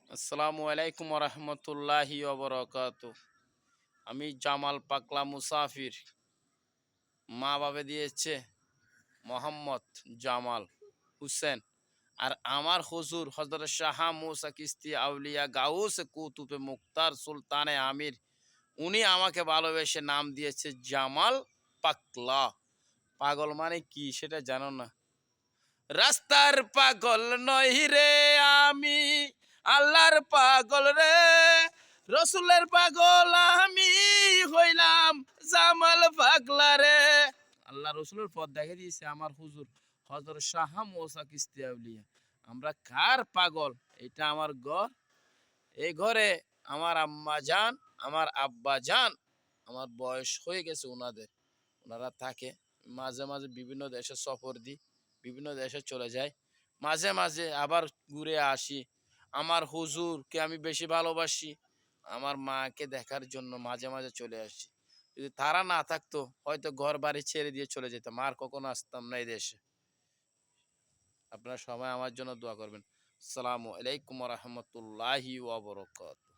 আসসালামু আলাইকুম রহমতুল্লাহি ওবরাকাত। আমি জামাল পাকলা মুসাফির। মা বাবা দিয়েছে মোহাম্মদ জামাল হুসেন। আর আমার হুজুর হজরত শাহ মুসা কিস্তি আউলিয়া গাউস কুতুবে মুক্তার সুলতানে আমির, উনি আমাকে ভালোবেসে নাম দিয়েছে জামাল পাকলা। পাগল মানে কি সেটা জানো না? রাস্তার পাগল নই রে আমি, আল্লাহর পাগল রে। রসুলের পাগল আমি হইলাম জামাল পাগলা রে। আল্লাহ রসুলের পথ দেখে দিয়েছে আমার হুজুর হযরত শাহ মুসা কিস্তি আউলিয়া। আমরা কার পাগল? এটা আমার ঘর। এই ঘরে আমার আম্মা জান, আমার আব্বা জান, আমার বয়স হয়ে গেছে ওনাদের, ওনারা থাকে। মাঝে মাঝে বিভিন্ন দেশে সফর দিই, বিভিন্ন দেশে চলে যাই, মাঝে মাঝে আবার ঘুরে আসি। আমার হুজুরকে আমি বেশি ভালোবাসি, আমার মাকে দেখার জন্য মাঝে মাঝে চলে আসি। যদি তারা না থাকতো হয়তো ঘর বাড়ি ছেড়ে দিয়ে চলে যেতাম, আর কখনো আসতাম না এই দেশে। আপনারা সবাই আমার জন্য দোয়া করবেন। আসসালামু আলাইকুম রহমতুল্লাহি ওয়া বারাকাতুহু।